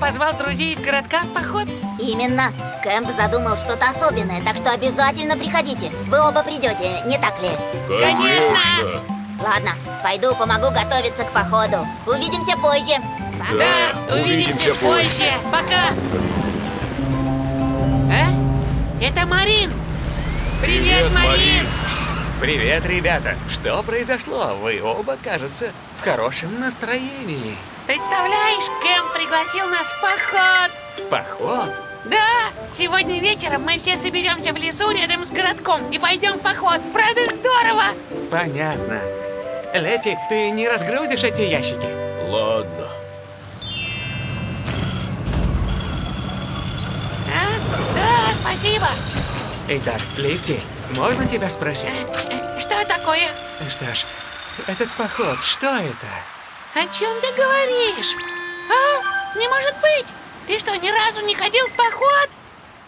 позвал друзей из городка в поход? Именно. Кэмп задумал что-то особенное, так что обязательно приходите. Вы оба придете, не так ли? Конечно! Ладно, пойду помогу готовиться к походу. Увидимся позже. Да, увидимся позже. Пока. А? Это Марин. Привет, Марин. Привет, ребята! Что произошло? Вы оба, кажется, в хорошем настроении. Представляешь, Кэм пригласил нас в поход. В поход? Да, сегодня вечером мы все соберемся в лесу рядом с городком и пойдем в поход. Правда, здорово? Понятно. Лети, ты не разгрузишь эти ящики? Ладно. А? Да, спасибо. Итак, Лифти, можно тебя спросить? Что такое? Что ж, этот поход, что это? О чем ты говоришь? А? Не может быть! Ты что, ни разу не ходил в поход?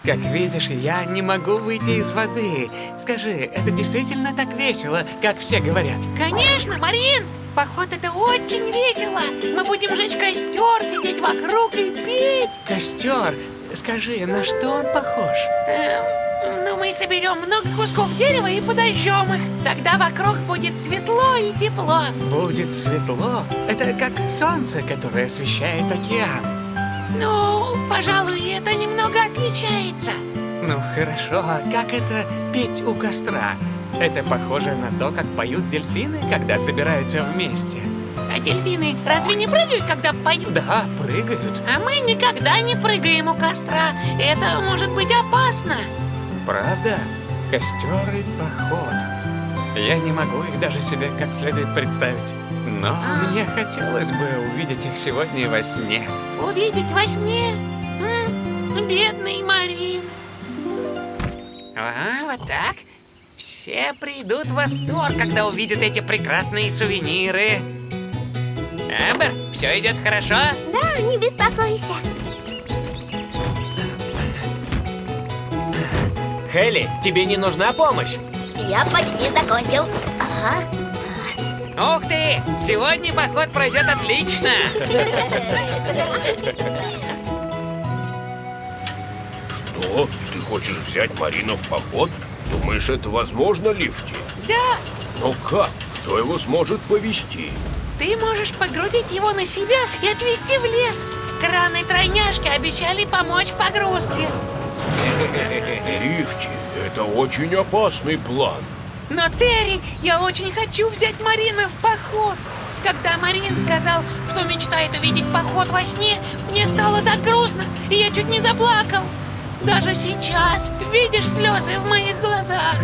Как видишь, я не могу выйти из воды. Скажи, это действительно так весело, как все говорят? Конечно, Марин! Поход — это очень весело! Мы будем жечь костер, сидеть вокруг и петь! Костер? Скажи, на что он похож? Ну, мы соберем много кусков дерева и подожжем их. Тогда вокруг будет светло и тепло. Будет светло? Это как солнце, которое освещает океан. Ну, пожалуй, это немного отличается. Ну хорошо, а как это петь у костра? Это похоже на то, как поют дельфины, когда собираются вместе. А дельфины разве не прыгают, когда поют? Да, прыгают. А мы никогда не прыгаем у костра. Это может быть опасно. Правда? Костер и поход. Я не могу их даже себе как следует представить. Но мне хотелось бы увидеть их сегодня во сне. Увидеть во сне? Бедный Марин. Вот так. Все придут в восторг, когда увидят эти прекрасные сувениры. Амбер, все идет хорошо? Да, не беспокойся. Хелли, тебе не нужна помощь? Я почти закончил. Ага. Ух ты! Сегодня поход пройдет отлично! Что? Ты хочешь взять Марина в поход? Думаешь, это возможно, Лифти? Да! Но как? Кто его сможет повезти? Ты можешь погрузить его на себя и отвезти в лес. Краны тройняшки обещали помочь в погрузке. Лифти, это очень опасный план. Но, Терри, я очень хочу взять Марина в поход. Когда Марин сказал, что мечтает увидеть поход во сне, мне стало так грустно, и я чуть не заплакал. Даже сейчас видишь слезы в моих глазах.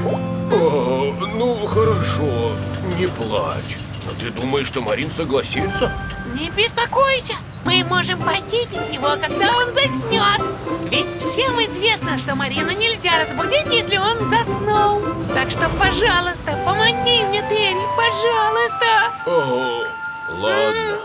О, ну хорошо, не плачь. Но ты думаешь, что Марин согласится? Не беспокойся, мы можем похитить его, когда он заснет. Ведь всем известно, что Марина нельзя разбудить, если он заснул. Так что, пожалуйста, помоги мне, Терри, пожалуйста. О, ладно.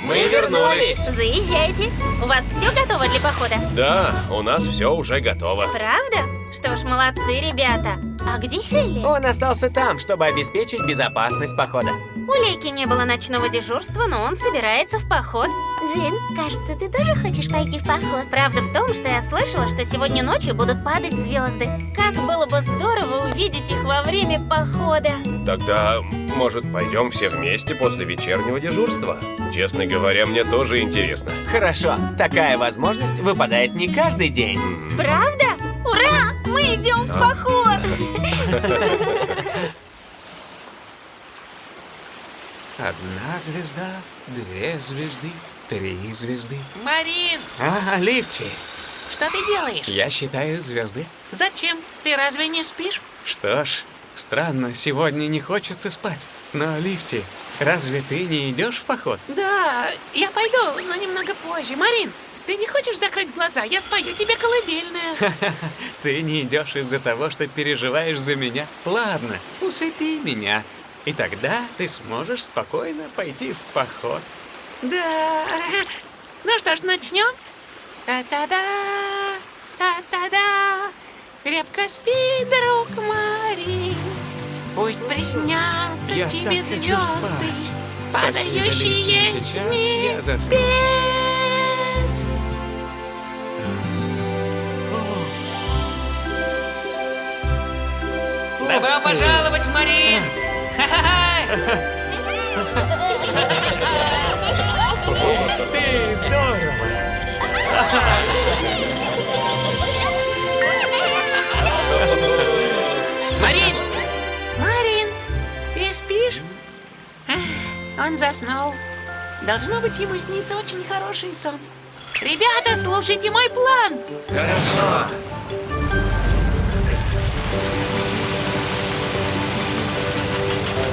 Мы вернулись. Заезжайте. У вас все готово для похода? Да, у нас все уже готово. Правда? Что ж, молодцы, ребята. А где Хелли? Он остался там, чтобы обеспечить безопасность похода. У Лейки не было ночного дежурства, но он собирается в поход. Джин, кажется, ты тоже хочешь пойти в поход? Правда в том, что я слышала, что сегодня ночью будут падать звезды. Как было бы здорово увидеть их во время похода. Тогда, может, пойдем все вместе после вечернего дежурства? Честно говоря, мне тоже интересно. Хорошо, такая возможность выпадает не каждый день. Правда? Ура! Мы идем в поход! Одна звезда, две звезды, 3 звезды. Марин, Лифти, что ты делаешь? я считаю звезды. Зачем? Ты разве не спишь? Что ж, странно, сегодня не хочется спать. Но, Лифти, разве ты не идешь в поход? Да, я пойду, но немного позже. Марин, ты не хочешь закрыть глаза? Я спою тебе колыбельную. Ты не идешь из-за того, что переживаешь за меня. Ладно, усыпи меня. И тогда ты сможешь спокойно пойти в поход. Да. Ну что ж, начнем? Та-та-да, та-та-да. Крепко спи, друг Марин. Пусть приснятся Я тебе так хочу звезды, спать. Спасибо, падающие Лифти, с сейчас я небес. засну. Добро пожаловать, Марин! Ты здорово! Марин! Марин, ты спишь? Он заснул. Должно быть, ему снится очень хороший сон. Ребята, слушайте мой план. Хорошо.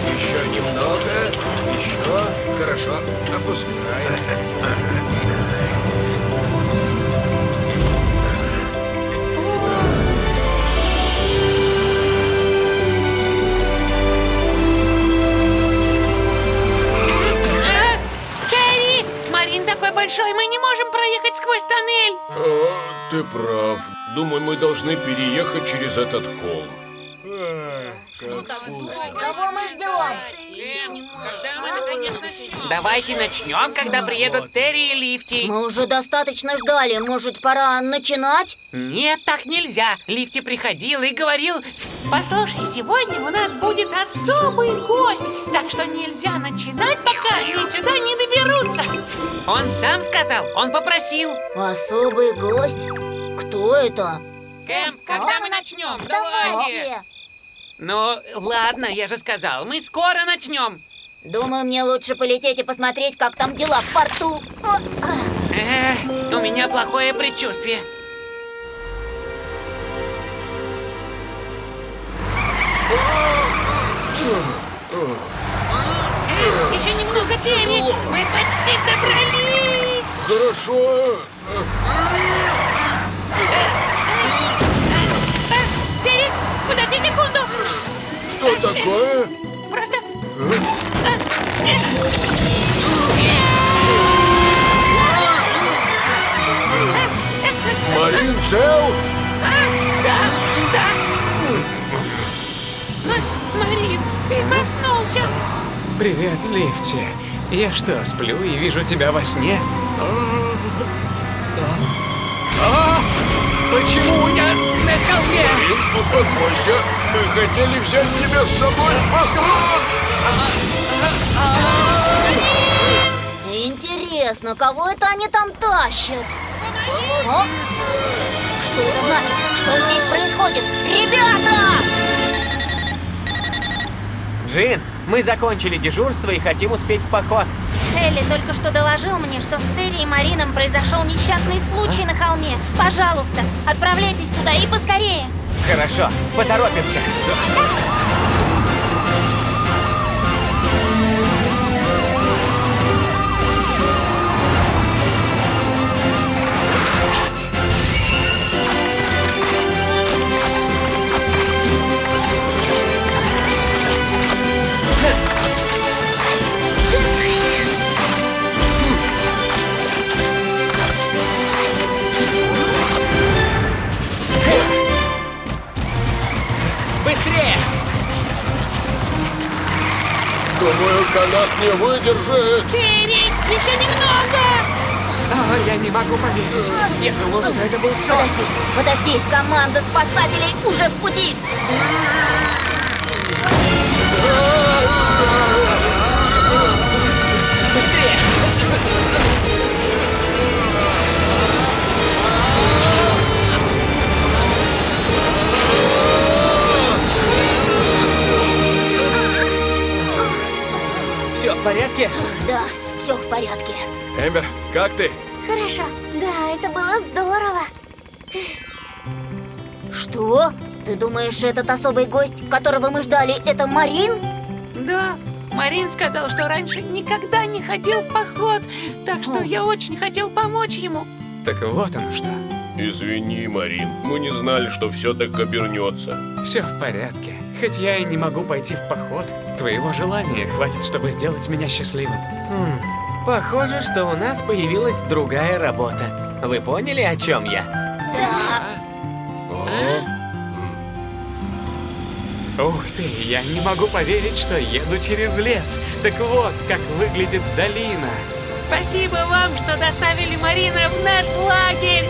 Еще немного. Еще. Хорошо. Опускай. Терри! Марин такой большой, мы не можем проехать сквозь тоннель. Ты прав. Думаю, мы должны переехать через этот холм. Кого мы ждем? Когда мы наконец начнем? Давайте начнем, когда приедут Терри и Лифти. Мы уже достаточно ждали. Может, пора начинать? Нет, так нельзя. Лифти приходил и говорил: послушай, сегодня у нас будет особый гость, так что нельзя начинать, пока они сюда не доберутся. Он сам сказал, он попросил. Особый гость? Кто это? Кэм, когда мы начнем? Давайте. Ну, ладно, я же сказал, мы скоро начнем. Думаю, мне лучше полететь и посмотреть, как там дела в порту. У меня плохое предчувствие. Еще немного, Терри. Мы почти добрались. Хорошо. Терри, подожди секунду. Что такое? Просто... Марин цел? Да. Марин, ты проснулся. Привет, Лифти. Я что, сплю и вижу тебя во сне? Почему я на холме? Марин, успокойся. Мы хотели взять тебя с собой в поход. Интересно, кого это они там тащат? О? Что это значит? Что здесь происходит? Ребята! Джин, мы закончили дежурство и хотим успеть в поход. Элли только что доложил мне, что с Терри и Марином произошел несчастный случай на холме. Пожалуйста, отправляйтесь туда и поскорее. Хорошо, поторопимся. Быстрее! Думаю, канат не выдержит. Терри, еще немного. Я не могу поверить. Я думал, что это был сон. Подожди, команда спасателей уже в пути. Быстрее! Все в порядке? Да, все в порядке. Эмбер, как ты? Хорошо. Да, это было здорово. Что? Ты думаешь, этот особый гость, которого мы ждали, это Марин? Да, Марин сказал, что раньше никогда не ходил в поход, так что я очень хотел помочь ему. Так вот оно что. Извини, Марин, мы не знали, что все так обернется. Все в порядке. Хоть я и не могу пойти в поход, твоего желания хватит, чтобы сделать меня счастливым. Похоже, что у нас появилась другая работа. Вы поняли, о чем я? Да. Ух ты, я не могу поверить, что еду через лес. Так вот, как выглядит долина. Спасибо вам, что доставили Марина в наш лагерь.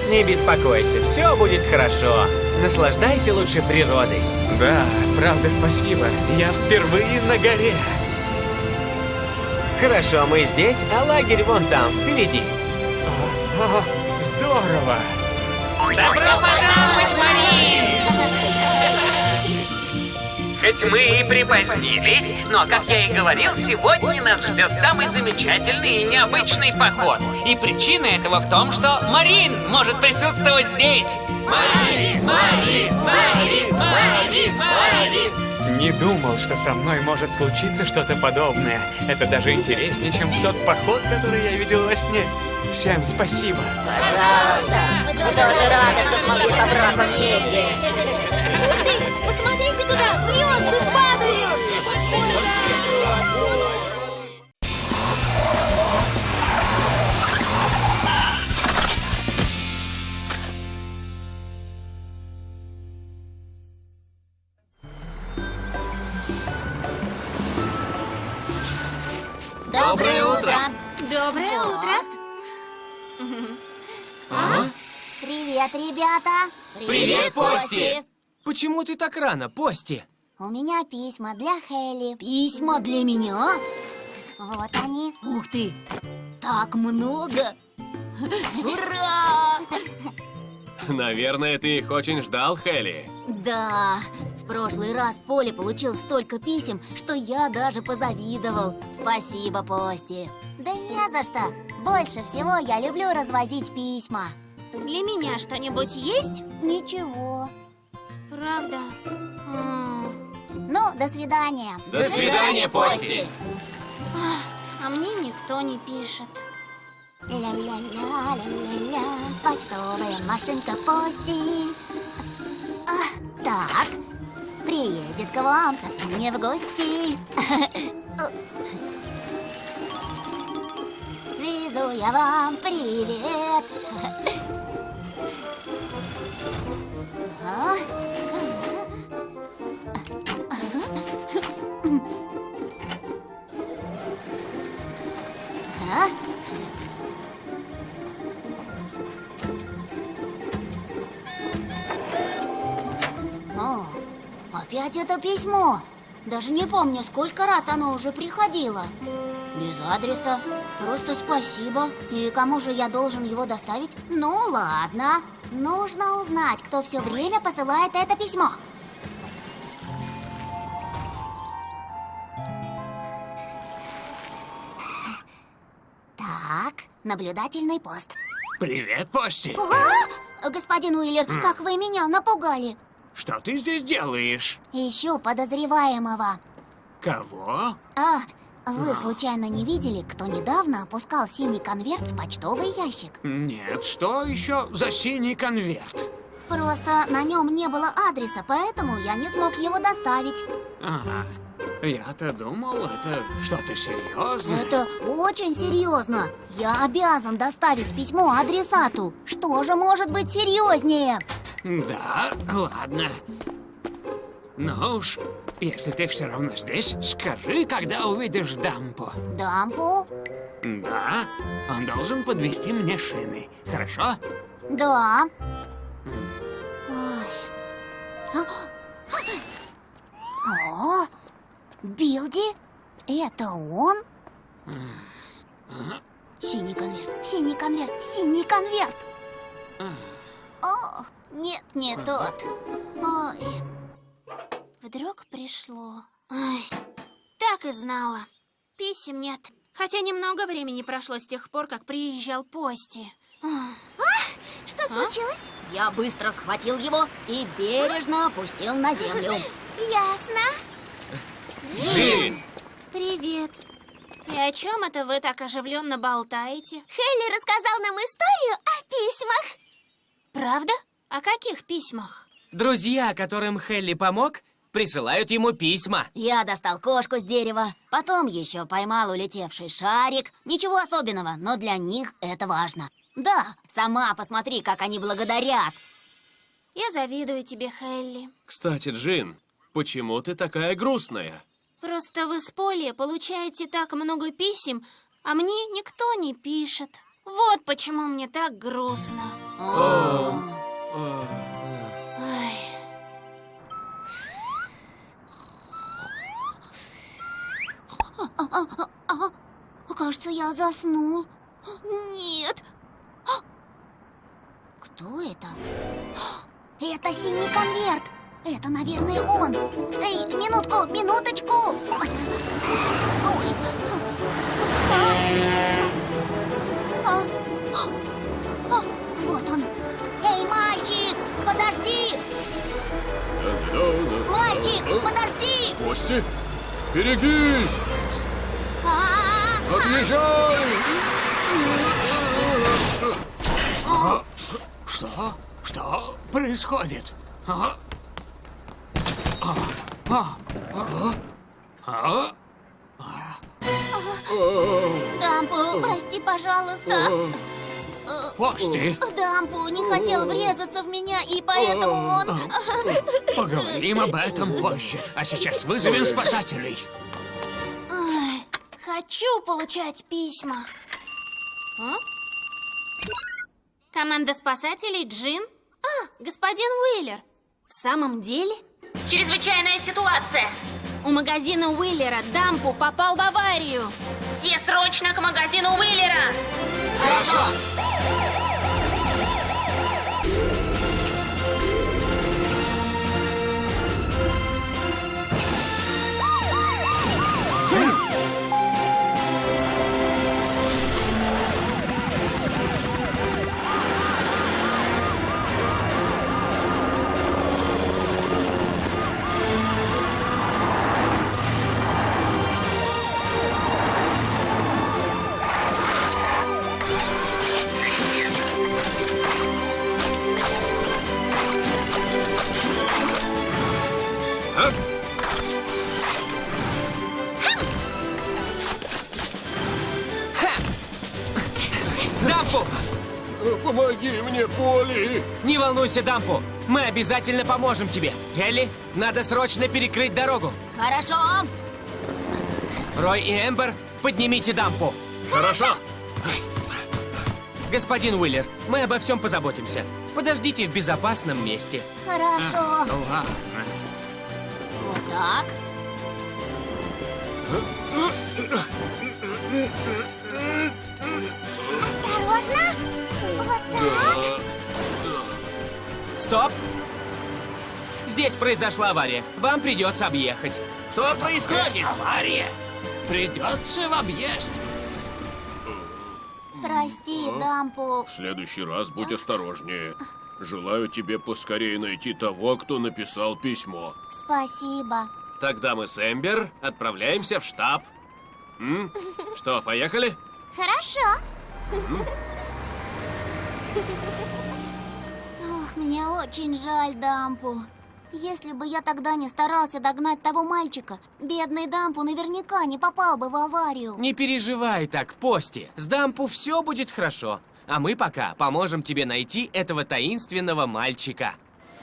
Не беспокойся, все будет хорошо. Наслаждайся лучше природой. Да, правда, спасибо. Я впервые на горе. Хорошо, мы здесь, а лагерь вон там, впереди. О, здорово. Добро пожаловать, Марин! Хоть мы и припозднились, но, как я и говорил, сегодня нас ждет самый замечательный и необычный поход. И причина этого в том, что Марин может присутствовать здесь. Марин! Марин! Марин! Марин! Марин! Не думал, что со мной может случиться что-то подобное. Это даже интереснее, чем тот поход, который я видел во сне. Всем спасибо. Пожалуйста. Мы тоже рады, что смогли собраться вместе. Ух ты! Посмотрите туда! Звезды падают! Доброе утро. Доброе утро! Привет, ребята. Привет, Пости. Почему ты так рано, Пости? У меня письма для Хелли. Письма для меня? Вот они. Ух ты! Так много! Ура! Наверное, ты их очень ждал, Хелли. Да, в прошлый раз Поли получил столько писем, что я даже позавидовал. Спасибо, Пости. Да не за что. Больше всего я люблю развозить письма. Для меня что-нибудь есть? Ничего. Правда? Ну, до свидания. До свидания, Пости. А мне никто не пишет. Ля-ля-ля-ля-ля-ля, почтовая машинка Пости. Так, приедет к вам совсем не в гости. Везу я вам привет. О, опять это письмо. Даже не помню, сколько раз оно уже приходило. Без адреса. Просто спасибо. И кому же я должен его доставить? Ну, ладно. Нужно узнать, кто все время посылает это письмо. Так, наблюдательный пост. Привет, Пости. Господин Уиллер, как вы меня напугали. Что ты здесь делаешь? Ищу подозреваемого. Кого? Вы случайно не видели, кто недавно опускал синий конверт в почтовый ящик? Нет, что еще за синий конверт? Просто на нем не было адреса, поэтому я не смог его доставить. Ага. Я-то думал, это что-то серьезное. Это очень серьезно. Я обязан доставить письмо адресату. Что же может быть серьезнее? Да, ладно. Ну уж, если ты все равно здесь, скажи, когда увидишь Дампо. Дампу? Да, он должен подвести мне шины, хорошо? Да. Ой. О, Билди? Это он? Синий конверт, синий конверт, синий конверт. О, нет, не тот. Ой. Вдруг пришло. Ай, так и знала. Писем нет. Хотя немного времени прошло с тех пор, как приезжал Пости. Что случилось? Я быстро схватил его и бережно опустил на землю. Ясно. Джин! Привет. И о чем это вы так оживленно болтаете? Хелли рассказал нам историю о письмах. Правда? О каких письмах? Друзья, которым Хелли помог, присылают ему письма. Я достал кошку с дерева, потом еще поймал улетевший шарик. Ничего особенного, но для них это важно. Да, сама посмотри, как они благодарят. Я завидую тебе, Хелли. Кстати, Джин, почему ты такая грустная? Просто вы с Полли получаете так много писем, а мне никто не пишет. Вот почему мне так грустно. Ай. Кажется, я заснул. Нет. Кто это? Это синий конверт. Это, наверное, он. Эй, минуточку. Ой. Вот он. Эй, мальчик, подожди. Мальчик, подожди. Кости, берегись! Отъезжай! Что происходит? Дампу, прости, пожалуйста. Кости, Дампу не хотел врезаться в меня, и поэтому он... поговорим об этом позже. А сейчас вызовем спасателей. Ай, хочу получать письма. А? Команда спасателей Джин? Господин Уиллер. В самом деле? Чрезвычайная ситуация. У магазина Уиллера Дампу попал в аварию. Все срочно к магазину Уиллера. Хорошо. Дампу! Помоги мне, Поли! Не волнуйся, Дампу! Мы обязательно поможем тебе. Элли, надо срочно перекрыть дорогу. Хорошо. Рой и Эмбер, поднимите Дампу. Хорошо! Господин Уиллер, мы обо всем позаботимся. Подождите в безопасном месте. Хорошо. Ну ладно. Вот так. Осторожно. Вот так. Стоп! Здесь произошла авария. Вам придется объехать. Что происходит? Авария. Придется в объезд. Прости, Дампу. В следующий раз будь осторожнее. Желаю тебе поскорее найти того, кто написал письмо. Спасибо. Тогда мы с Эмбер отправляемся в штаб. Что, поехали? Хорошо. Ох, мне очень жаль Дампу. Если бы я тогда не старался догнать того мальчика, бедный Дампу наверняка не попал бы в аварию. Не переживай так, Пости. С Дампу все будет хорошо. А мы пока поможем тебе найти этого таинственного мальчика.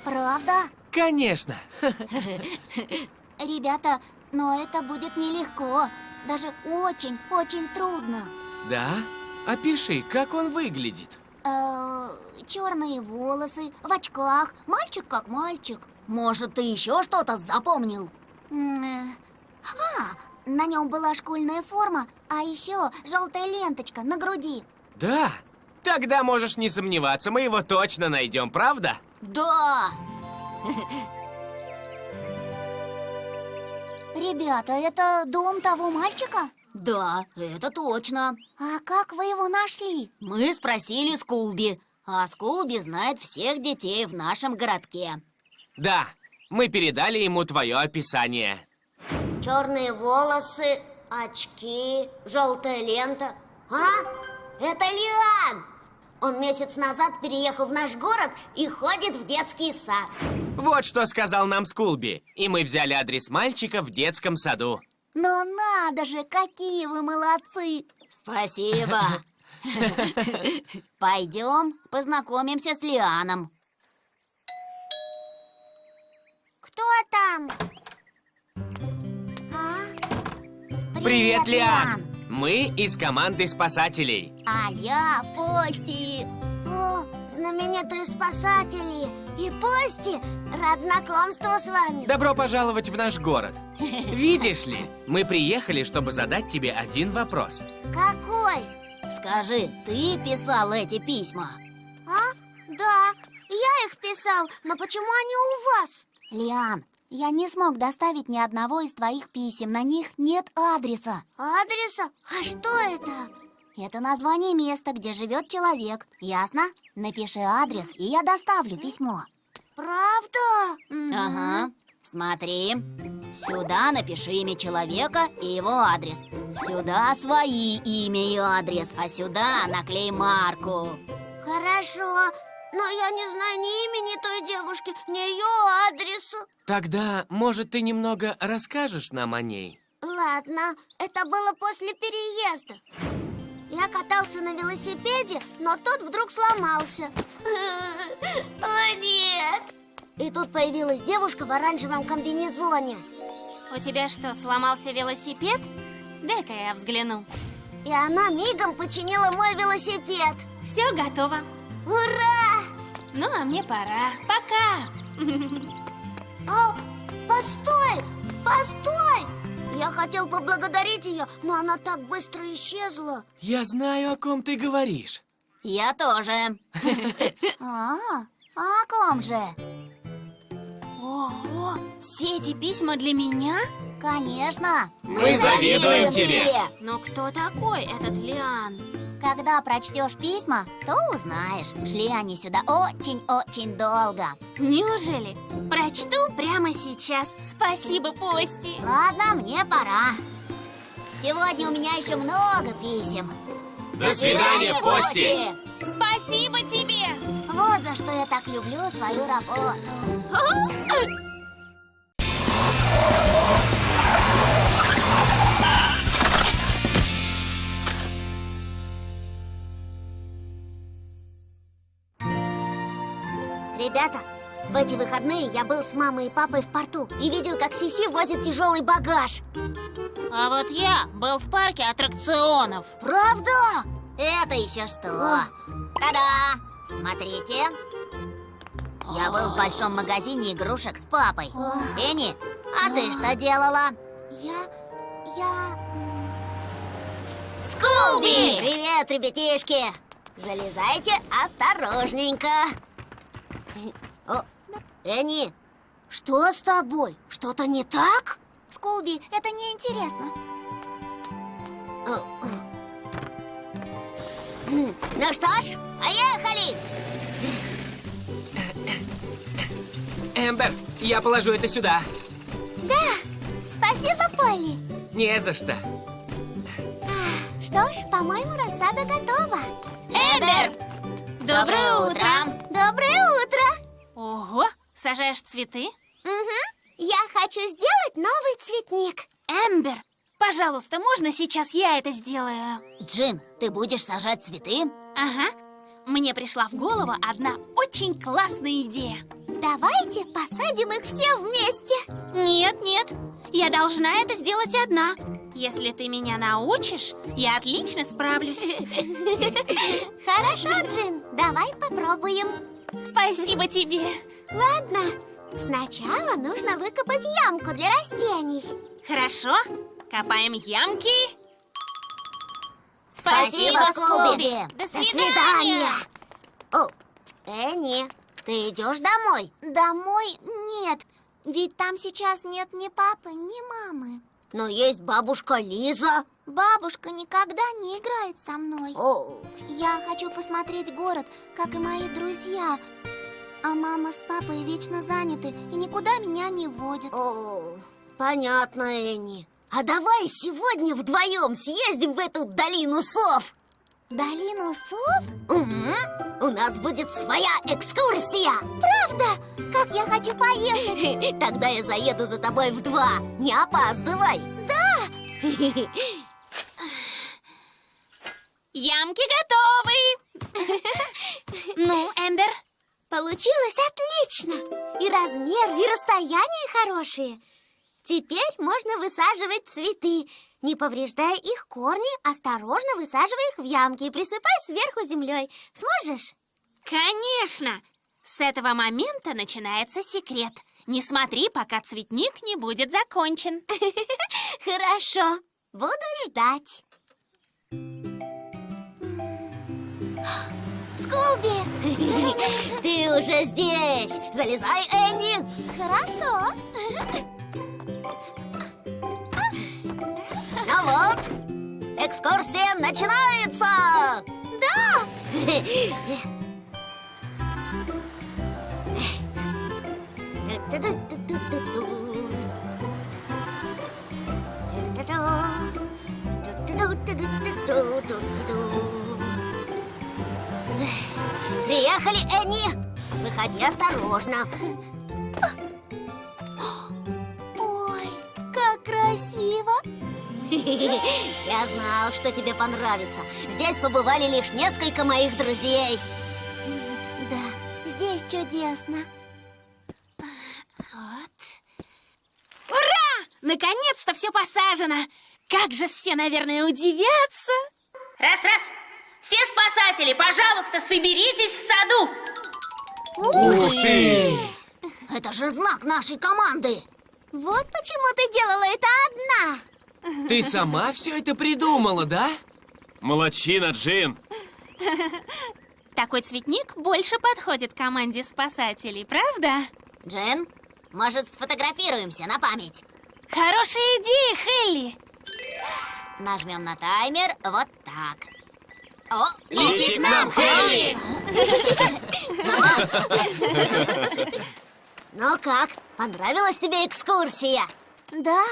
Правда? Конечно. Ребята, но это будет нелегко. Даже очень трудно. Да? Опиши, как он выглядит. Черные волосы, в очках, мальчик как мальчик. Может, ты еще что-то запомнил? На нем была школьная форма, а еще желтая ленточка на груди. Да? Тогда можешь не сомневаться, мы его точно найдем, правда? Да! Ребята, это дом того мальчика? Да, это точно. А как вы его нашли? Мы спросили Скулби, а Скулби знает всех детей в нашем городке. Да, мы передали ему твое описание. Черные волосы, очки, желтая лента. А? Это Лиан! Он месяц назад переехал в наш город и ходит в детский сад. Вот что сказал нам Скулби. И мы взяли адрес мальчика в детском саду. Но надо же, какие вы молодцы! Спасибо. Пойдем познакомимся с Лианом. Кто там? Привет, Лиан! Мы из команды спасателей. А я Пости. О, знаменитые спасатели. И Пости, рад знакомству с вами. Добро пожаловать в наш город. Видишь ли, мы приехали, чтобы задать тебе один вопрос. Какой? Скажи, ты писал эти письма? А? Да, я их писал, но почему они у вас? Лиан, я не смог доставить ни одного из твоих писем, на них нет адреса. Адреса? А что это? Это название места, где живет человек, ясно? Напиши адрес, и я доставлю письмо. Правда? Ага. Смотри. Сюда напиши имя человека и его адрес. Сюда свои имя и адрес, а сюда наклей марку. Хорошо, но я не знаю ни имени той девушки, ни ее адреса. Тогда, может, ты немного расскажешь нам о ней? Ладно, это было после переезда. Я катался на велосипеде, но тот вдруг сломался. О, нет! И тут появилась девушка в оранжевом комбинезоне. У тебя что, сломался велосипед? Дай-ка я взгляну. И она мигом починила мой велосипед. Все готово. Ура! Ну, а мне пора. Пока. О, постой! Постой! Я хотел поблагодарить ее, но она так быстро исчезла. Я знаю, о ком ты говоришь. Я тоже. О ком же? Ого, все эти письма для меня? Конечно. Мы завидуем тебе. Но кто такой этот Лиан? Когда прочтешь письма, то узнаешь. Шли они сюда очень-очень долго. Неужели? Прочту прямо сейчас. Спасибо, Пости. Ладно, мне пора. Сегодня у меня еще много писем. До свидания, Пости. Спасибо тебе. Вот за что я так люблю свою работу. Ребята, в эти выходные я был с мамой и папой в порту и видел, как Сиси возит тяжелый багаж. А вот я был в парке аттракционов. Правда? Это еще что? Та-да! Смотрите. Я был в большом магазине игрушек с папой. Энни, а ты что делала? Я... Скулби! Привет, ребятишки! Залезайте осторожненько. О, Энни, что с тобой? Что-то не так? Скулби, это неинтересно. Ну что ж, поехали! Эмбер, я положу это сюда. Да, спасибо, Полли. Не за что. Что ж, по-моему, рассада готова. Эмбер! Доброе утро! Доброе утро! Ого, сажаешь цветы? Угу. Я хочу сделать новый цветник. Эмбер, пожалуйста, можно сейчас я это сделаю? Джин, ты будешь сажать цветы? Ага. Мне пришла в голову одна очень классная идея. Давайте посадим их все вместе. Нет, я должна это сделать одна. Если ты меня научишь, я отлично справлюсь. Хорошо, Джин, давай попробуем. Спасибо тебе. Ладно, сначала нужно выкопать ямку для растений. Хорошо, копаем ямки. Спасибо, Скулби. До свидания. О, Энни, ты идешь домой? Домой нет, ведь там сейчас нет ни папы, ни мамы. Но есть бабушка Лиза. Бабушка никогда не играет со мной. Я хочу посмотреть город, как и мои друзья. А мама с папой вечно заняты и никуда меня не водят. Понятно, Энни. А давай сегодня вдвоем съездим в эту долину сов. Долину сов? Угу. У нас будет своя экскурсия. Правда? Как я хочу поехать. Тогда я заеду за тобой в 2. Не опаздывай. Да. Ямки готовы. Ну, Эмбер? Получилось отлично. И размер, и расстояние хорошие. Теперь можно высаживать цветы. Не повреждая их корни, осторожно высаживай их в ямки и присыпай сверху землей. Сможешь? Конечно! С этого момента начинается секрет. Не смотри, пока цветник не будет закончен. Хорошо, буду ждать. Скуби! Ты уже здесь! Залезай, Энни! Хорошо. Ну вот, экскурсия начинается! Да! Приехали, Энни! Выходи осторожно. Ой, как красиво! Я знал, что тебе понравится. Здесь побывали лишь несколько моих друзей. Да, здесь чудесно. Вот. Ура! Наконец-то все посажено! Как же все, наверное, удивятся! Раз-раз! Все спасатели, пожалуйста, соберитесь в саду! Ух ты! Это же знак нашей команды. Вот почему ты делала это одна. Ты сама все это придумала, да? Молодчина, Джин. Такой цветник больше подходит команде спасателей, правда? Джин, может, сфотографируемся на память? Хорошая идея, Хелли! Нажмем на таймер вот так. О, Лети к нам, Хелли! Ну как, понравилась тебе экскурсия? Да.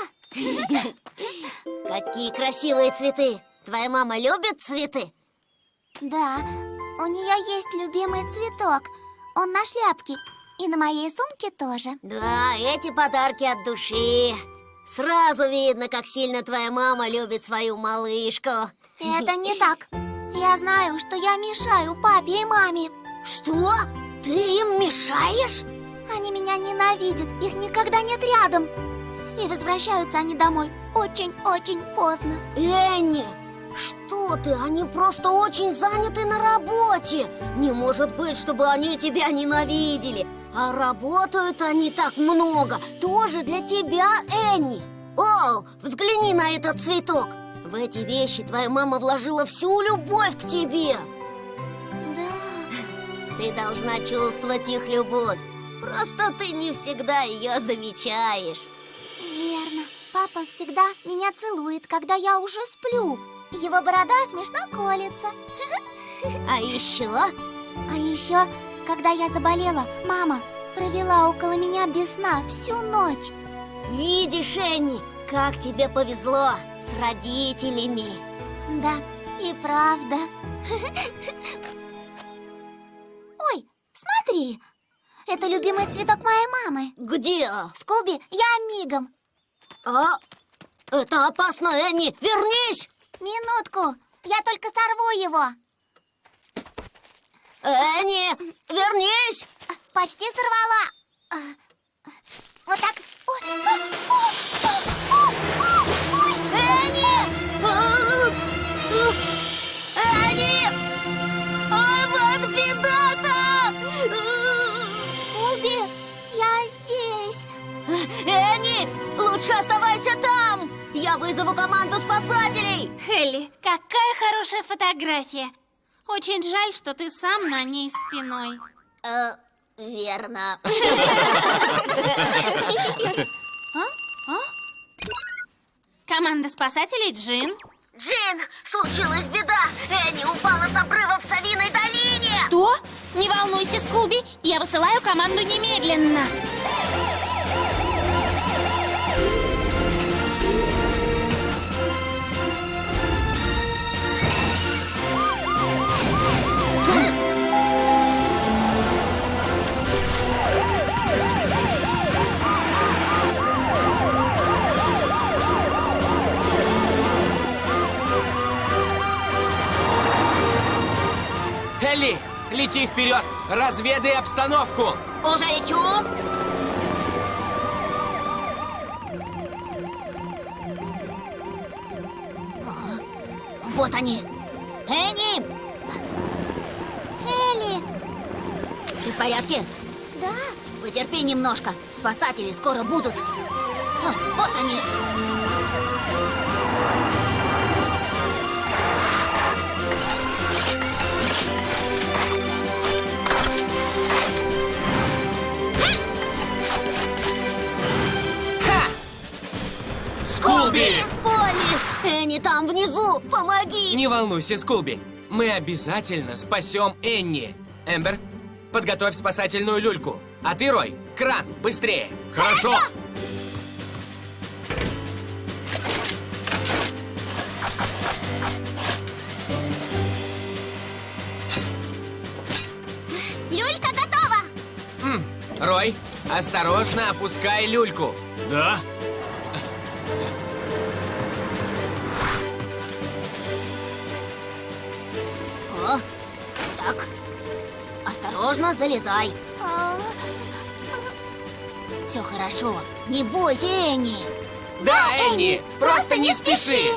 Какие красивые цветы. Твоя мама любит цветы? Да, у нее есть любимый цветок. Он на шляпке. И на моей сумке тоже. Да, эти подарки от души. Сразу видно, как сильно твоя мама любит свою малышку. Это не так. Я знаю, что я мешаю папе и маме. Что? Ты им мешаешь? Они меня ненавидят, их никогда нет рядом. И возвращаются они домой очень-очень поздно. Энни, что ты? Они просто очень заняты на работе. Не может быть, чтобы они тебя ненавидели. А работают они так много. Тоже для тебя, Энни. О, взгляни на этот цветок. В эти вещи твоя мама вложила всю любовь к тебе. Да. Ты должна чувствовать их любовь. Просто ты не всегда ее замечаешь. Верно. Папа всегда меня целует, когда я уже сплю. Его борода смешно колется. А еще, когда я заболела, мама провела около меня без сна всю ночь. Видишь, Энни, как тебе повезло с родителями. Да, и правда. Ой, смотри, это любимый цветок моей мамы. Где? Скуби, я мигом. А, это опасно, Энни, вернись! Минутку, я только сорву его. Энни, вернись! Почти сорвала. Вот так. Энни! Энни! Ой, вот беда-то! Скуби, я здесь. Энни, лучше оставайся там! Я вызову команду спасателей! Хелли, какая хорошая фотография! Очень жаль, что ты сам на ней спиной. Верно. Команда спасателей Джин. Джин, случилась беда! Энни упала с обрыва в Совиной долине! Что? Не волнуйся, Скуби, я высылаю команду немедленно. Хелли, лети вперед, разведай обстановку. Уже лечу! Вот они. Энни! Элли! Ты в порядке? Да. Потерпи немножко. Спасатели скоро будут. О, вот они. Скулби! Полли! Энни там внизу! Помоги! Не волнуйся, Скулби. Мы обязательно спасем Энни. Эмбер, подготовь спасательную люльку. А ты, Рой, кран, быстрее. Хорошо. Люлька готова! Рой, осторожно опускай люльку. Да? О, так. Осторожно, залезай. Все хорошо. Не бойся, Энни. Да, Энни, просто не спеши.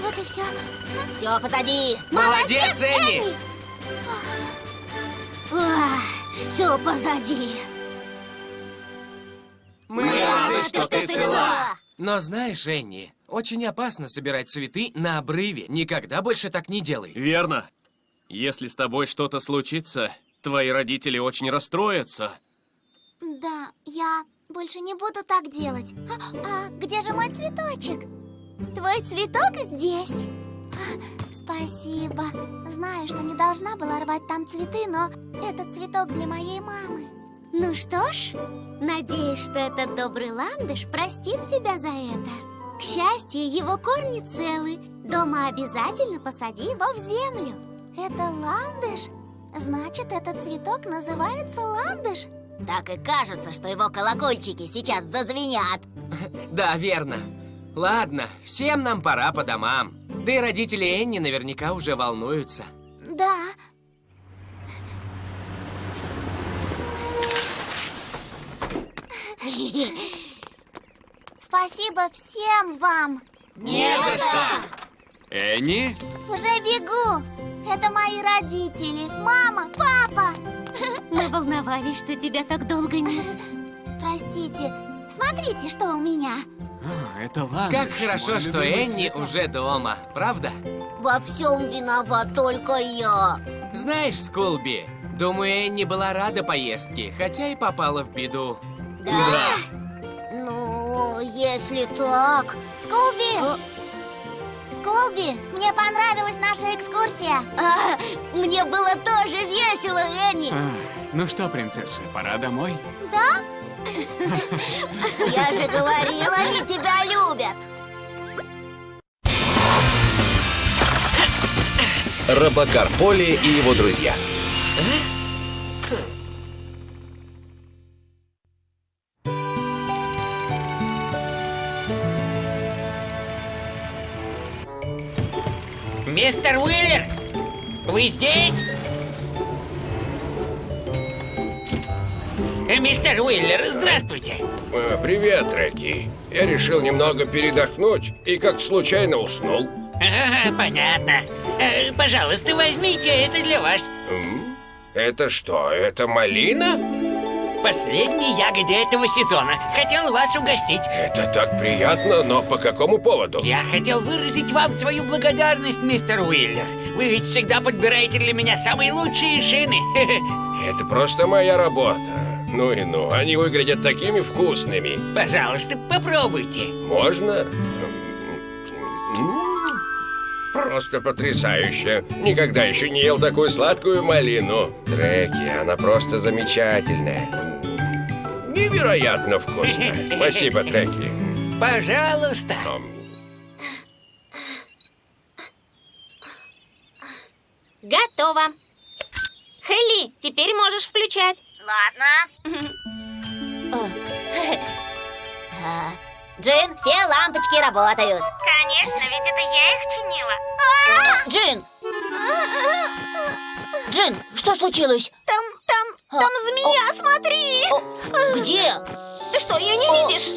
Вот и все. Все позади. Молодец, Энни. Все позади. Мы рады, что ты цела. Но знаешь, Энни, очень опасно собирать цветы на обрыве. Никогда больше так не делай. Верно. Если с тобой что-то случится, твои родители очень расстроятся. Да, я больше не буду так делать. А где же мой цветочек? Твой цветок здесь. Спасибо. Знаю, что не должна была рвать там цветы, но этот цветок для моей мамы. Ну что ж, надеюсь, что этот добрый ландыш простит тебя за это. К счастью, его корни целы. Дома обязательно посади его в землю. Это ландыш? Значит, этот цветок называется ландыш? Так и кажется, что его колокольчики сейчас зазвенят. Да, верно. Ладно, всем нам пора по домам. Да и родители Энни наверняка уже волнуются. Да. Спасибо всем вам. Не за что. Энни? Уже бегу. Это мои родители. Мама, папа. Мы волновались, что тебя так долго нет. Простите. Смотрите, что у меня. Это ладно. Как хорошо, что Энни уже дома, правда? Во всем виноват только я. Знаешь, Скулби, думаю, Энни была рада поездке, хотя и попала в беду. Да? Ну, если так... Скулби! Скулби, мне понравилась наша экскурсия. Мне было тоже весело, Энни. Ну что, принцесса, пора домой? Да? Я же говорила, они тебя любят. Робокар Полли и его друзья. Мистер Уиллер, вы здесь? Мистер Уиллер, здравствуйте. Привет, Треки. Я решил немного передохнуть и как случайно уснул. Понятно. Пожалуйста, возьмите, это для вас. Это что, это малина? Последние ягоды этого сезона. Хотел вас угостить. Это так приятно, но по какому поводу? Я хотел выразить вам свою благодарность, мистер Уиллер. Вы ведь всегда подбираете для меня самые лучшие шины. Это просто моя работа. Ну и ну, они выглядят такими вкусными. Пожалуйста, попробуйте. Можно? Просто потрясающе. Никогда еще не ел такую сладкую малину. Треки, она просто замечательная. Невероятно вкусная. Спасибо, Треки. Пожалуйста. Готово. Хелли, теперь можешь включать. Ладно. Джин, все лампочки работают. Конечно, ведь это я их чинила. Джин! Джин, что случилось? Там змея, смотри! Где? Ты что, ее не видишь?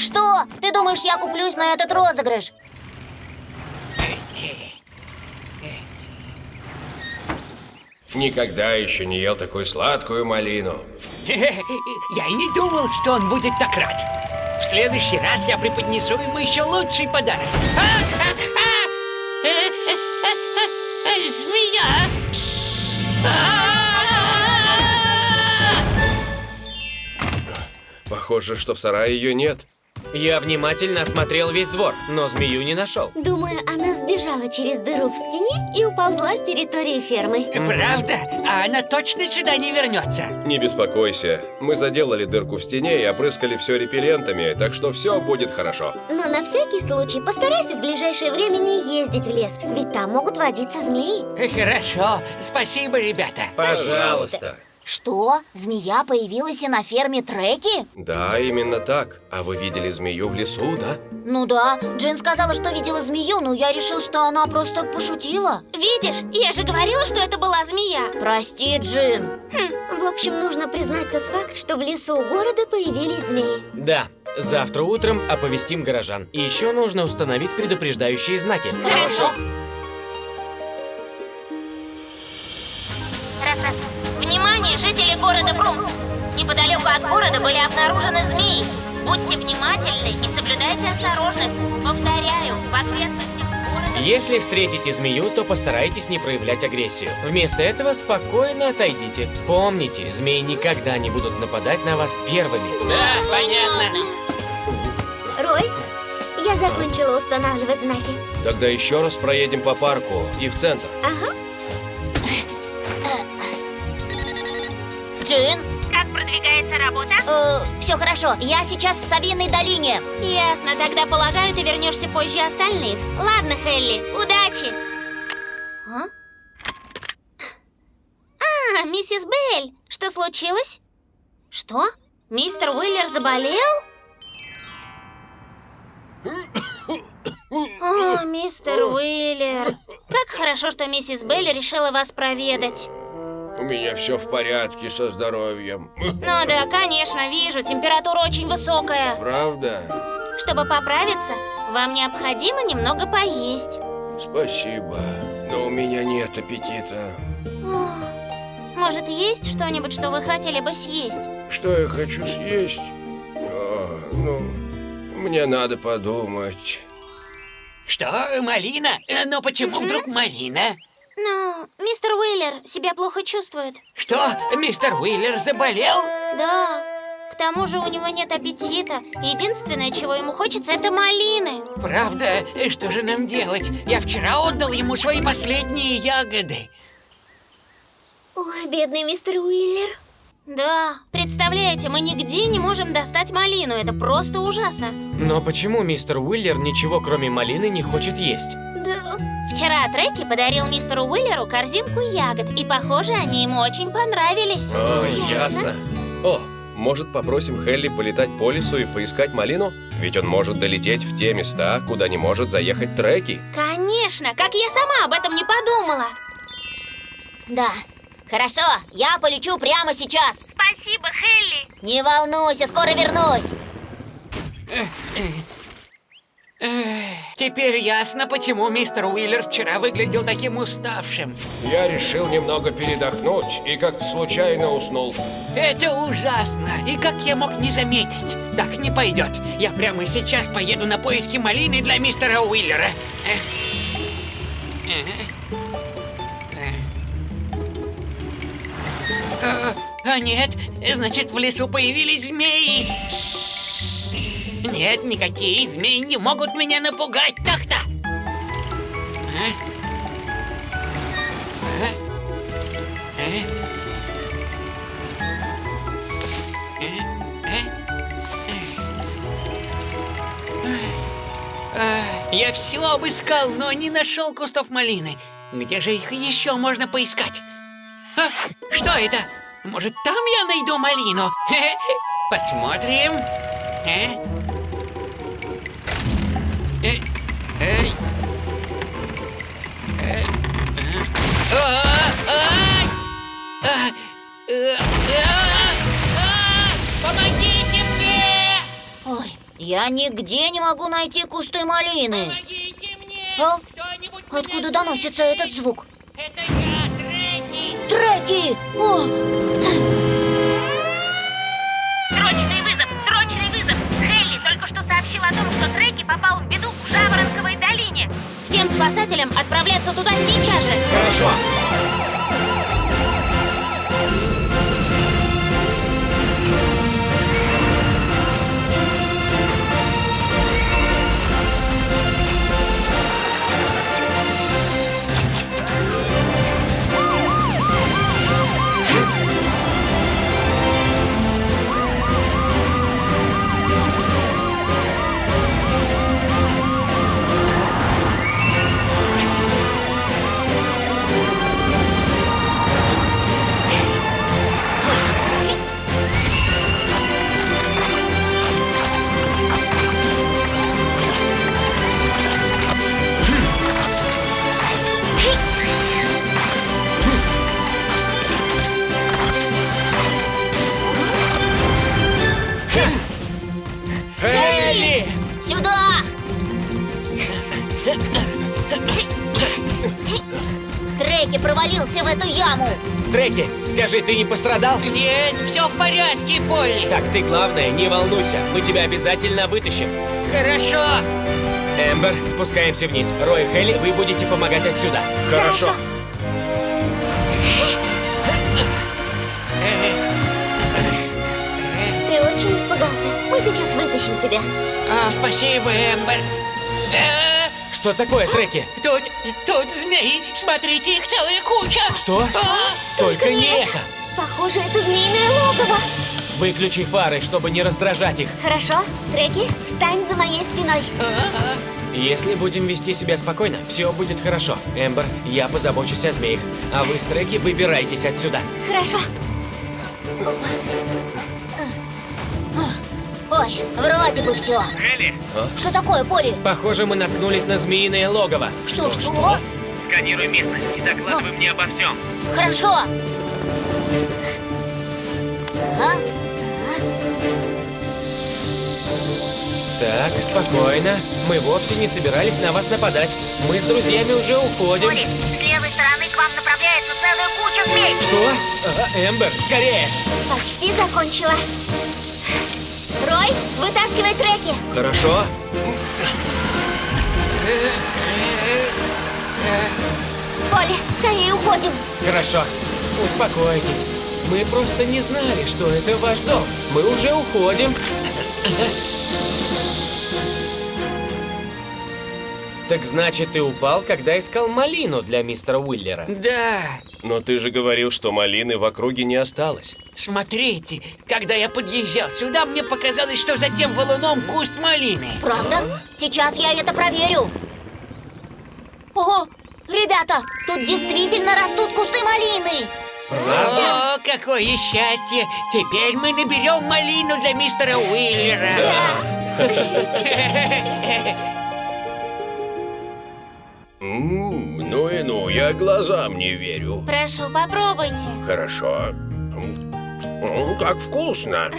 Что? Ты думаешь, я куплюсь на этот розыгрыш? Никогда еще не ел такую сладкую малину. Я и не думал, что он будет так рад. В следующий раз я преподнесу ему еще лучший подарок. Змея! Похоже, что в сарае ее нет. Я внимательно осмотрел весь двор, но змею не нашел. Думаю, она сбежала через дыру в стене и уползла с территории фермы. Правда? А она точно сюда не вернется? Не беспокойся. Мы заделали дырку в стене и опрыскали все репеллентами, так что все будет хорошо. Но на всякий случай постарайся в ближайшее время не ездить в лес, ведь там могут водиться змеи. Хорошо. Спасибо, ребята. Пожалуйста. Что? Змея появилась и на ферме Треки? Да, именно так. А вы видели змею в лесу, да? Ну да, Джин сказала, что видела змею, но я решил, что она просто пошутила. Видишь, я же говорила, что это была змея. Прости, Джин. В общем, нужно признать тот факт, что в лесу у города появились змеи. Да, завтра утром оповестим горожан. И еще нужно установить предупреждающие знаки. Хорошо. Раз. Внимание, жители города Брумс! Неподалеку от города были обнаружены змеи. Будьте внимательны и соблюдайте осторожность. Повторяю, в окрестностях города... Если встретите змею, то постарайтесь не проявлять агрессию. Вместо этого спокойно отойдите. Помните, змеи никогда не будут нападать на вас первыми. Да, понятно. Рой, я закончила устанавливать знаки. Тогда еще раз проедем по парку и в центр. Ага. Джин, Как продвигается работа? все хорошо. Я сейчас в Совиной долине. Ясно, тогда полагаю, ты вернешься позже остальных. Ладно, Хелли, удачи. Миссис Белль, что случилось? Что? Мистер Уиллер заболел? О, мистер Уиллер. Как хорошо, что миссис Белль решила вас проведать. У меня все в порядке со здоровьем. Ну да, конечно, вижу, температура очень высокая. Правда? Чтобы поправиться, вам необходимо немного поесть. Спасибо, но у меня нет аппетита. Может, есть что-нибудь, что вы хотели бы съесть? Что я хочу съесть? Мне надо подумать. Что, малина? Но почему вдруг малина? Ну, мистер Уиллер себя плохо чувствует. Что, мистер Уиллер заболел? Да. К тому же у него нет аппетита. Единственное, чего ему хочется, это малины. Правда? Что же нам делать? Я вчера отдал ему свои последние ягоды. Ой, бедный мистер Уиллер. Да, представляете, мы нигде не можем достать малину. Это просто ужасно. Но почему мистер Уиллер ничего кроме малины не хочет есть? Да. Вчера Треки подарил мистеру Уиллеру корзинку ягод, и, похоже, они ему очень понравились. О, ясно. О, может, попросим Хелли полетать по лесу и поискать малину? Ведь он может долететь в те места, куда не может заехать Треки. Конечно, как я сама об этом не подумала. Да. Хорошо, я полечу прямо сейчас. Спасибо, Хелли. Не волнуйся, скоро вернусь. Теперь ясно, почему мистер Уиллер вчера выглядел таким уставшим. Я решил немного передохнуть и как-то случайно уснул. Это ужасно. И как я мог не заметить? Так не пойдет. Я прямо сейчас поеду на поиски малины для мистера Уиллера. Нет, значит, в лесу появились змеи. Нет, никакие змеи не могут меня напугать так-то. Я все обыскал, но не нашел кустов малины. Где же их еще можно поискать? Что это? Может, там я найду малину? Посмотрим. Помогите мне! Я нигде не могу найти кусты малины. Помогите мне! А? Кто-нибудь Откуда меня доносится слышит? этот звук? Это я, Треки! Треки! О! Срочный вызов! Срочный вызов! Хелли только что сообщил о том, что Треки попал в беду в Жаворонковой долине. Всем спасателям отправляться туда сейчас же. Хорошо. Хелли! Сюда! Треки провалился в эту яму. Треки, скажи, ты не пострадал? Нет, все в порядке, Полли. Так, ты главное, не волнуйся. Мы тебя обязательно вытащим. Хорошо. Эмбер, спускаемся вниз. Рой и Хелли, вы будете помогать отсюда. Хорошо. Ты очень испугался. Мы сейчас вытащим тебя. Спасибо, Эмбер. Что такое, Треки? Тут змеи. Смотрите, их целая куча. Что? Только не это. Похоже, это змеиное логово. Выключи фары, чтобы не раздражать их. Хорошо. Треки, встань за моей спиной. Если будем вести себя спокойно, все будет хорошо. Эмбер, я позабочусь о змеях. А вы с Треки выбирайтесь отсюда. Хорошо. Ой, вроде бы все. Хелли, Что такое, Поли? Похоже, мы наткнулись на змеиное логово. Что? сканируй местность и докладывай мне обо всем. Хорошо. Ага. Так, спокойно. Мы вовсе не собирались на вас нападать. Мы с друзьями уже уходим. Поли, с левой стороны к вам направляется целая куча змей. Что? Эмбер, скорее! Почти закончила. Рой, вытаскивай Треки. Хорошо. Поли, скорее уходим. Хорошо. Успокойтесь. Мы просто не знали, что это ваш дом. Мы уже уходим. Так значит, ты упал, когда искал малину для мистера Уиллера? Да, Но ты же говорил, что малины в округе не осталось. смотрите, когда я подъезжал сюда, мне показалось, что за тем валуном куст малины. Правда? Сейчас я это проверю. Ого, ребята, тут действительно растут кусты малины. О, какое счастье! Теперь мы наберем малину для мистера Уиллера. Ну и ну, я глазам не верю. Прошу, попробуйте. Хорошо. Как вкусно.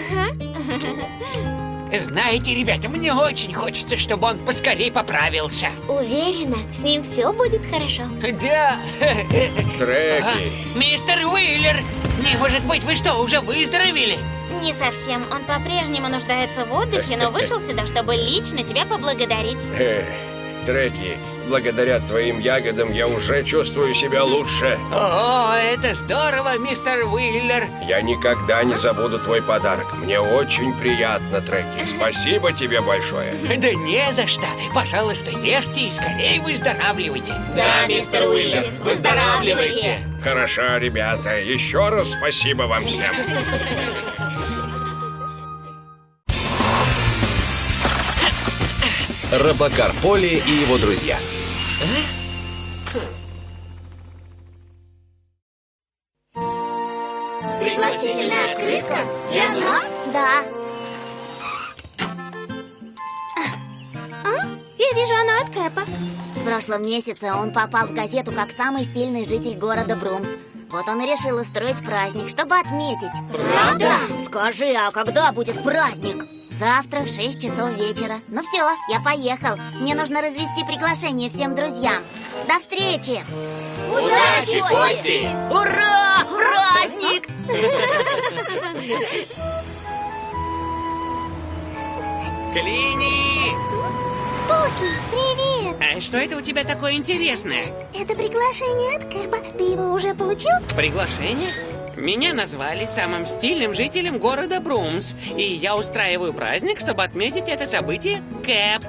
Знаете, ребята, мне очень хочется, чтобы он поскорее поправился. Уверена, с ним все будет хорошо. Да. Треки. Мистер Уиллер, не может быть, вы что, уже выздоровели? Не совсем. Он по-прежнему нуждается в отдыхе, но вышел сюда, чтобы лично тебя поблагодарить. Треки, благодаря твоим ягодам я уже чувствую себя лучше. О, это здорово, мистер Уиллер. Я никогда не забуду твой подарок. Мне очень приятно, Треки. Спасибо тебе большое. Да не за что. Пожалуйста, ешьте и скорее выздоравливайте. Да, мистер Уиллер, выздоравливайте. Хорошо, ребята. Еще раз спасибо вам всем. Робокар Поли и его друзья. Пригласительная открытка для нас? Да. Я вижу, она от Кэпа. В прошлом месяце он попал в газету как самый стильный житель города Брумс. Вот он и решил устроить праздник, чтобы отметить. Правда? Скажи, а когда будет праздник? Завтра в 6 часов вечера. Ну все, я поехал. Мне нужно развести приглашение всем друзьям. До встречи! Удачи, Кости! Ура! Праздник! Клини! Спуки, привет! А что это у тебя такое интересное? Это приглашение от Кэпа. Ты его уже получил? Приглашение? Меня назвали самым стильным жителем города Брумс, и я устраиваю праздник, чтобы отметить это событие. Кэп.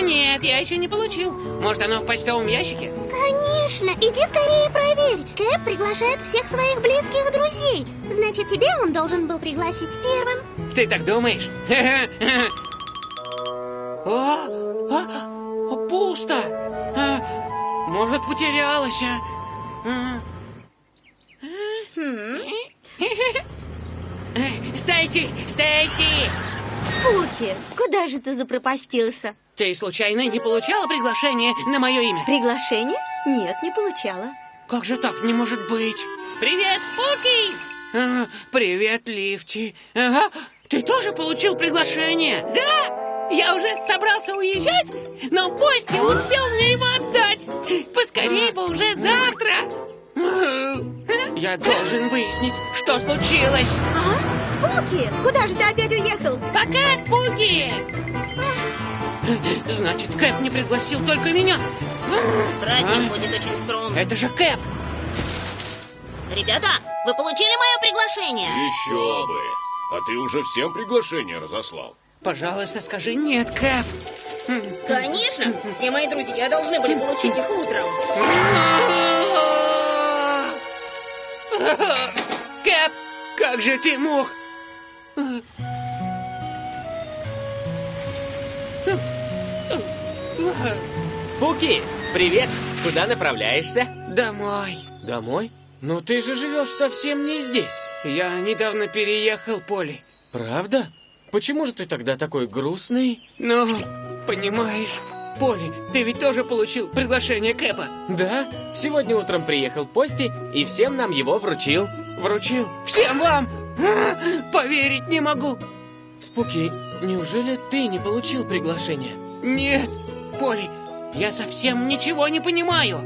Нет, я еще не получил. Может, оно в почтовом ящике? Конечно! Иди скорее проверь. Кэп приглашает всех своих близких друзей. Значит, тебя он должен был пригласить первым. Ты так думаешь? Пусто. Может, потерялась. Стейси! Стейси! Спуки, куда же ты запропастился? Ты случайно не получала приглашение на мое имя? Приглашение? Нет, не получала. Как же так не может быть? Привет, Спуки! Привет, Лифти. Ага, ты тоже получил приглашение? Да! Я уже собрался уезжать, но Пости успел мне его отдать. Поскорее бы уже завтра. Я должен выяснить, что случилось. Спуки, куда же ты опять уехал? Пока, Спуки! Значит, Кэп не пригласил только меня. Праздник будет очень скромный. Это же Кэп. Ребята, вы получили мое приглашение? Еще бы! А ты уже всем приглашение разослал? Пожалуйста, скажи нет, Кэп. Конечно! Все мои друзья должны были получить их утром. Кэп, как же ты мог? Спуки, привет! Куда направляешься? Домой. Домой? Но ты же живешь совсем не здесь. Я недавно переехал, Поли. Правда? Почему же ты тогда такой грустный? Ну, понимаешь, Поли, ты ведь тоже получил приглашение Кэпа? Да, сегодня утром приехал Пости и всем нам его вручил. Вручил? Всем вам? Поверить не могу. Спуки, неужели ты не получил приглашение? Нет, Поли, я совсем ничего не понимаю.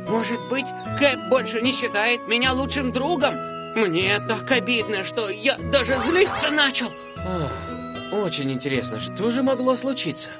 Может быть, Кэп больше не считает меня лучшим другом? Мне так обидно, что я даже злиться начал. Очень интересно, что же могло случиться?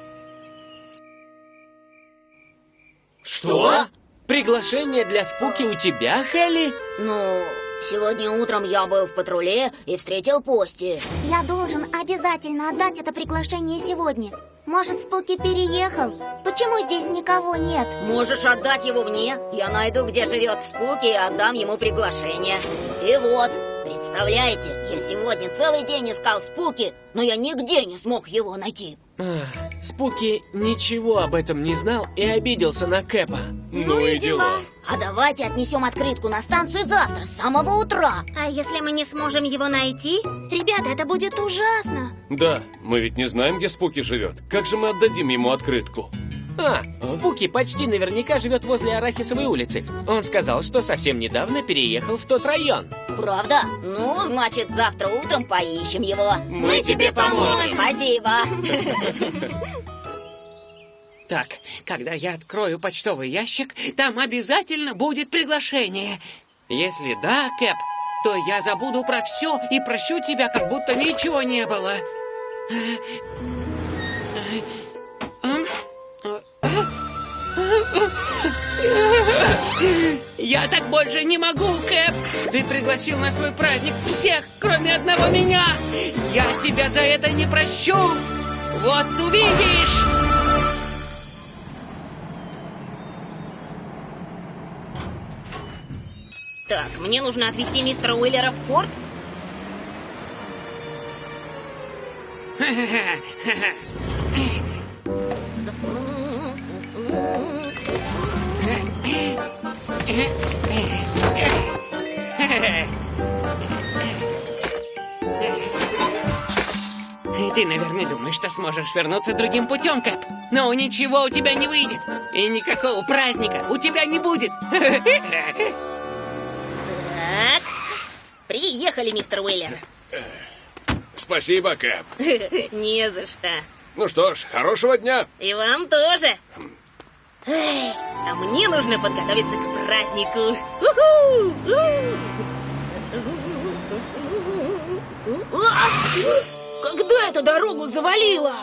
Что? Приглашение для Спуки у тебя, Хелли? Ну, сегодня утром я был в патруле и встретил Пости. Я должен обязательно отдать это приглашение сегодня. Может, Спуки переехал? Почему здесь никого нет? Можешь отдать его мне. Я найду, где живет Спуки, и отдам ему приглашение. И вот, представляете, я сегодня целый день искал Спуки, но я нигде не смог его найти. Спуки ничего об этом не знал и обиделся на Кэпа. Ну и дела. А давайте отнесем открытку на станцию завтра, с самого утра. А если мы не сможем его найти? Ребята, это будет ужасно. Да, мы ведь не знаем, где Спуки живет. Как же мы отдадим ему открытку? Спуки почти наверняка живет возле Арахисовой улицы. Он сказал, что совсем недавно переехал в тот район. Правда? Ну, значит, завтра утром поищем его. Мы тебе поможем. Спасибо. Так, когда я открою почтовый ящик, там обязательно будет приглашение. Если да, Кэп, то я забуду про все и прощу тебя, как будто ничего не было. Я так больше не могу, Кэп! Ты пригласил на свой праздник всех, кроме одного меня! Я тебя за это не прощу! Вот увидишь! Так, мне нужно отвезти мистера Уиллера в порт. Ты, наверное, думаешь, что сможешь вернуться другим путем, Кэп. Но ничего у тебя не выйдет. И никакого праздника у тебя не будет. Так, приехали, мистер Уиллер. Спасибо, Кэп. Не за что. Ну что ж, хорошего дня. И вам тоже. Эй, а мне нужно подготовиться к празднику. Когда эта дорогу завалило?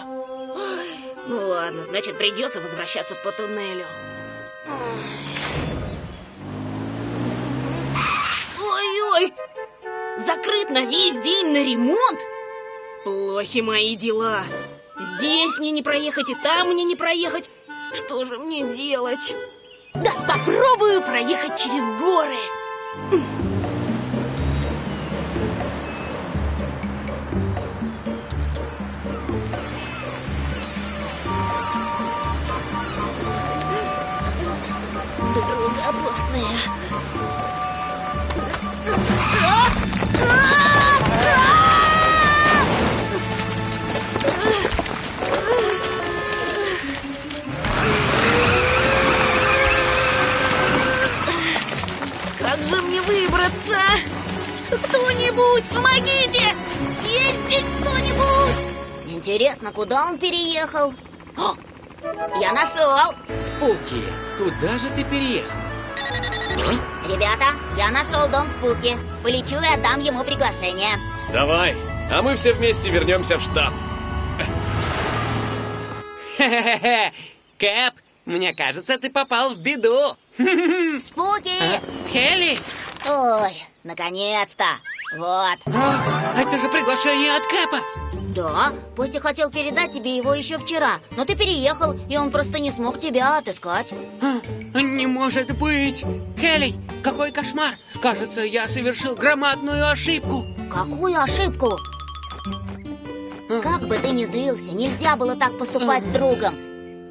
Ну ладно, значит, придется возвращаться по туннелю. Ой-ой! Закрыт на весь день на ремонт? Плохи мои дела. Здесь мне не проехать и там мне не проехать. Что же мне делать? Да, попробую проехать через горы. Дорога опасная. Как же мне выбраться? Кто-нибудь, помогите! Есть здесь кто-нибудь? Интересно, куда он переехал? О, я нашел! Спуки, куда же ты переехал? Ребята, я нашел дом Спуки. Полечу и отдам ему приглашение. Давай, а мы все вместе вернемся в штаб. Хе-хе-хе. Кэп, мне кажется, ты попал в беду. Спуки! Хелли? Ой, наконец-то! Вот. Это же приглашение от Кэпа. Да, Пусти хотел передать тебе его еще вчера, но ты переехал, и он просто не смог тебя отыскать. Не может быть! Хелли, какой кошмар! Кажется, я совершил громадную ошибку. Какую ошибку? Как бы ты ни злился, нельзя было так поступать с другом.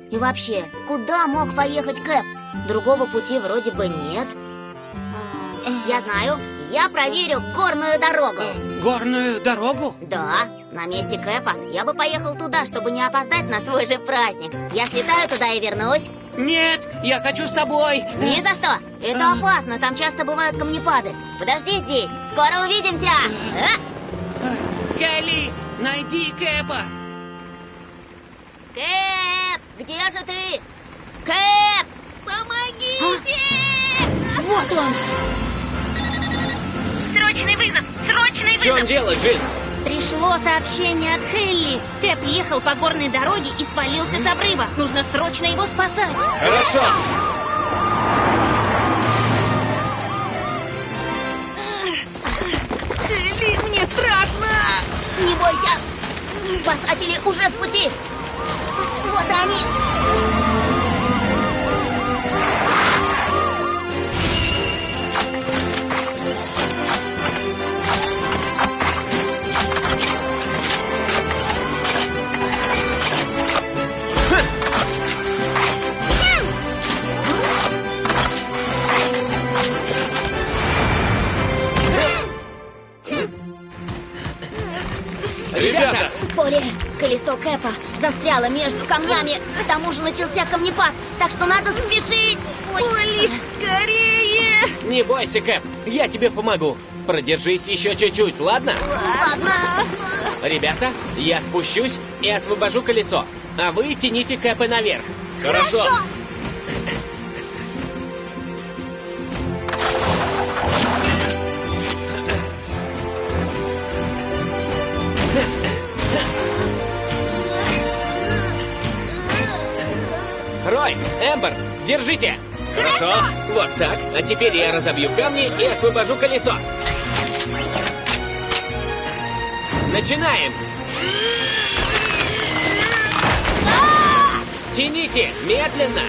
И вообще, куда мог поехать Кэп? Другого пути вроде бы нет. Я знаю, я проверю горную дорогу. Горную дорогу? Да, на месте Кэпа я бы поехал туда, чтобы не опоздать на свой же праздник. Я слетаю туда и вернусь. Нет, я хочу с тобой. Ни за что, это опасно, там часто бывают камнепады. Подожди здесь, скоро увидимся. Хелли, найди Кэпа. Кэп, где же ты? Кэп! Помогите! Вот он! Срочный вызов! Срочный В чем вызов! дело, Джин? Пришло сообщение от Хелли. Кэп ехал по горной дороге и свалился с обрыва. Нужно срочно его спасать. Хорошо. Хелли, мне страшно! Не бойся! Спасатели уже в пути! Вот они! Ребята! Поле, колесо Кэпа застряло между камнями. К тому же начался камнепад, так что надо спешить. Ой. Полли, скорее! Не бойся, Кэп, я тебе помогу. Продержись еще чуть-чуть, ладно? Ладно. Ребята, я спущусь и освобожу колесо, а вы тяните Кэпа наверх. Хорошо. Рой, Эмбер, держите. Хорошо. Вот так. А теперь я разобью камни и освобожу колесо. Начинаем. Тяните, медленно.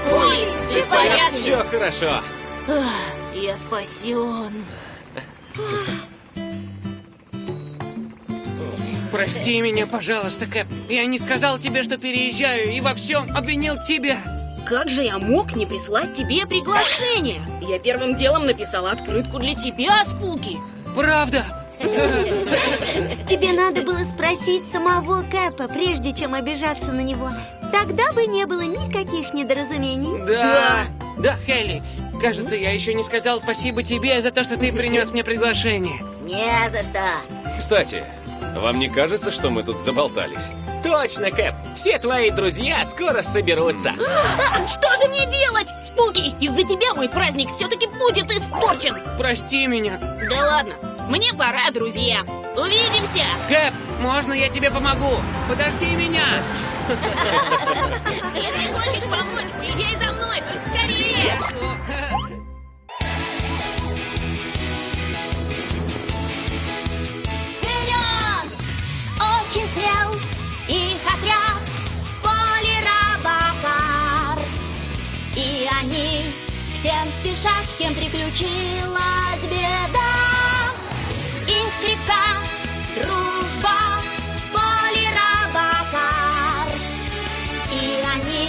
Полли, ты в порядке? Все хорошо. Я спасен. Прости меня, пожалуйста, Кэп. Я не сказал тебе, что переезжаю, и во всем обвинил тебя. Как же я мог не прислать тебе приглашение? Я первым делом написала открытку для тебя, Спуки. Правда? Тебе надо было спросить самого Кэпа, прежде чем обижаться на него. Тогда бы не было никаких недоразумений. Да, Хелли. Кажется, я еще не сказал спасибо тебе за то, что ты принес мне приглашение. Не за что. Кстати, вам не кажется, что мы тут заболтались? Точно, Кэп. Все твои друзья скоро соберутся. Что же мне делать? Спуки, из-за тебя мой праздник все-таки будет испорчен. Прости меня. Да ладно, мне пора, друзья. Увидимся. Кэп, можно я тебе помогу? Подожди меня. Если хочешь помочь, поезжай за мной, только скорее. Вперед! Очень смел их отряд Поли-Робокар. И они к тем спешат, с кем приключилась беда. Их крепка дружба Поли-Робокар. И они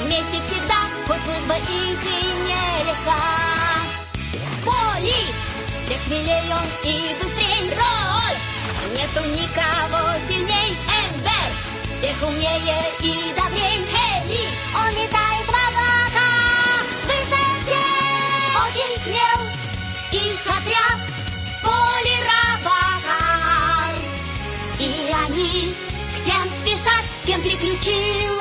вместе всегда, хоть служба их и нелегка. Поли! Всех смелей он и быстрей Рой! Нету никого сильней Эмбер! Всех умнее и добрей Хелли! Он летает в облаках выше всех! Очень смел их отряд Поли-Робокар. И они к тем спешат, с кем приключилась